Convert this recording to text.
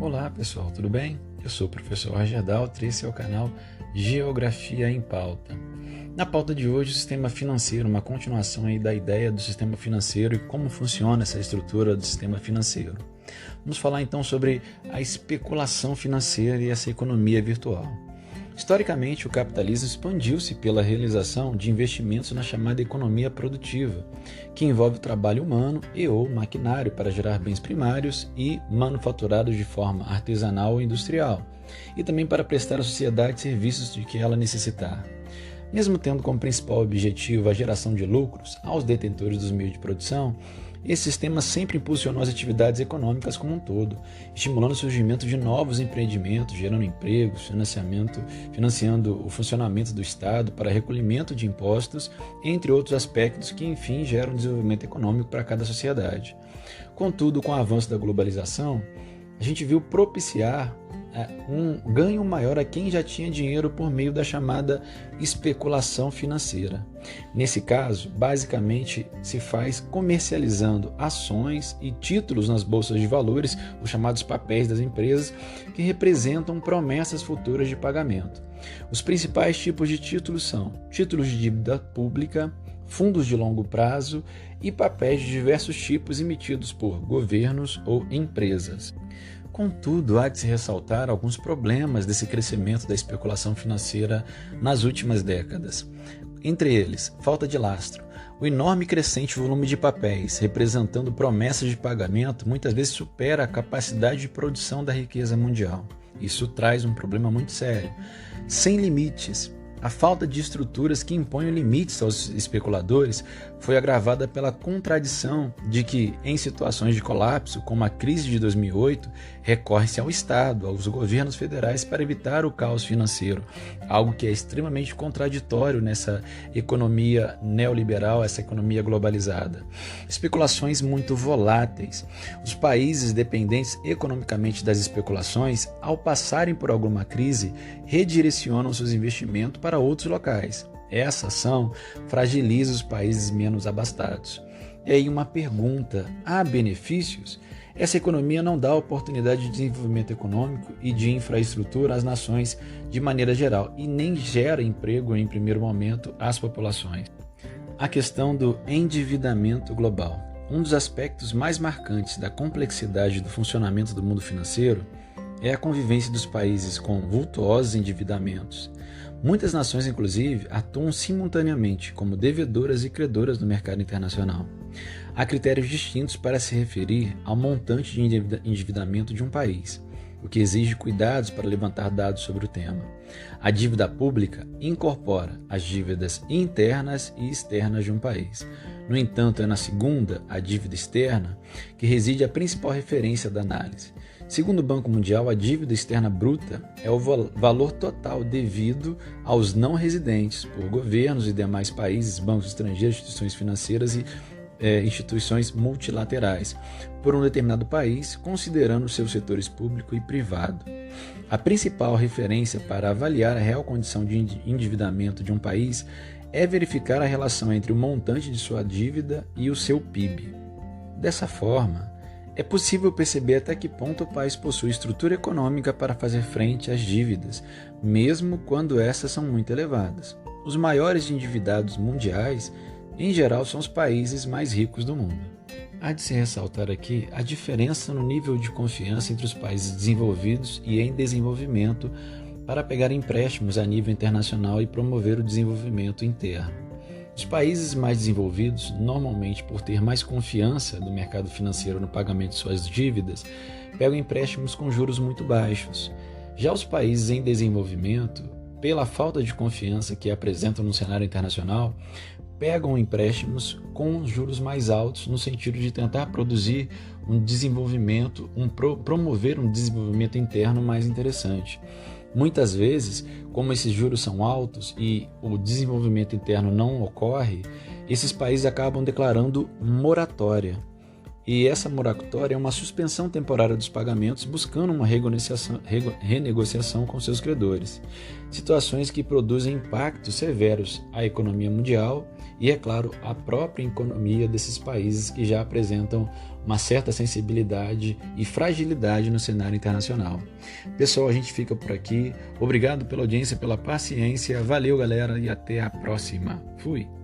Olá pessoal, tudo bem? Eu sou o professor Roger Daltri e esse é o canal Geografia em Pauta. Na pauta de hoje, o sistema financeiro, uma continuação aí da ideia do sistema financeiro e como funciona essa estrutura do sistema financeiro. Vamos falar então sobre a especulação financeira e essa economia virtual. Historicamente, o capitalismo expandiu-se pela realização de investimentos na chamada economia produtiva, que envolve o trabalho humano e/ou maquinário para gerar bens primários e manufaturados de forma artesanal ou industrial, e também para prestar à sociedade serviços de que ela necessitar. Mesmo tendo como principal objetivo a geração de lucros aos detentores dos meios de produção, esse sistema sempre impulsionou as atividades econômicas como um todo, estimulando o surgimento de novos empreendimentos, gerando empregos, financiando o funcionamento do Estado para recolhimento de impostos, entre outros aspectos que, enfim, geram desenvolvimento econômico para cada sociedade. Contudo, com o avanço da globalização, a gente viu propiciar um ganho maior a quem já tinha dinheiro por meio da chamada especulação financeira. Nesse caso, basicamente se faz comercializando ações e títulos nas bolsas de valores, os chamados papéis das empresas, que representam promessas futuras de pagamento. Os principais tipos de títulos são títulos de dívida pública, fundos de longo prazo e papéis de diversos tipos emitidos por governos ou empresas. Contudo, há de se ressaltar alguns problemas desse crescimento da especulação financeira nas últimas décadas. Entre eles, falta de lastro. O enorme e crescente volume de papéis, representando promessas de pagamento, muitas vezes supera a capacidade de produção da riqueza mundial. Isso traz um problema muito sério. Sem limites. A falta de estruturas que imponham limites aos especuladores foi agravada pela contradição de que, em situações de colapso, como a crise de 2008, recorre-se ao Estado, aos governos federais para evitar o caos financeiro, algo que é extremamente contraditório nessa economia neoliberal, essa economia globalizada. Especulações muito voláteis. Os países dependentes economicamente das especulações, ao passarem por alguma crise, redirecionam seus investimentos para outros locais. Essa ação fragiliza os países menos abastados. E aí uma pergunta: há benefícios? Essa economia não dá oportunidade de desenvolvimento econômico e de infraestrutura às nações de maneira geral e nem gera emprego em primeiro momento às populações. A questão do endividamento global. Um dos aspectos mais marcantes da complexidade do funcionamento do mundo financeiro é a convivência dos países com vultuosos endividamentos. Muitas nações, inclusive, atuam simultaneamente como devedoras e credoras no mercado internacional. Há critérios distintos para se referir ao montante de endividamento de um país, o que exige cuidados para levantar dados sobre o tema. A dívida pública incorpora as dívidas internas e externas de um país. No entanto, é na segunda, a dívida externa, que reside a principal referência da análise. Segundo o Banco Mundial, a dívida externa bruta é o valor total devido aos não residentes por governos e demais países, bancos estrangeiros, instituições financeiras e instituições multilaterais por um determinado país, considerando seus setores público e privado. A principal referência para avaliar a real condição de endividamento de um país é verificar a relação entre o montante de sua dívida e o seu PIB. Dessa forma, é possível perceber até que ponto o país possui estrutura econômica para fazer frente às dívidas, mesmo quando essas são muito elevadas. Os maiores endividados mundiais, em geral, são os países mais ricos do mundo. Há de se ressaltar aqui a diferença no nível de confiança entre os países desenvolvidos e em desenvolvimento para pegar empréstimos a nível internacional e promover o desenvolvimento interno. Os países mais desenvolvidos, normalmente por ter mais confiança do mercado financeiro no pagamento de suas dívidas, pegam empréstimos com juros muito baixos. Já os países em desenvolvimento, pela falta de confiança que apresentam no cenário internacional, pegam empréstimos com juros mais altos no sentido de tentar produzir um desenvolvimento, promover um desenvolvimento interno mais interessante. Muitas vezes, como esses juros são altos e o desenvolvimento interno não ocorre, esses países acabam declarando moratória. E essa moratória é uma suspensão temporária dos pagamentos, buscando uma renegociação com seus credores. Situações que produzem impactos severos à economia mundial e, é claro, à própria economia desses países que já apresentam uma certa sensibilidade e fragilidade no cenário internacional. Pessoal, a gente fica por aqui. Obrigado pela audiência, pela paciência. Valeu, galera, e até a próxima. Fui!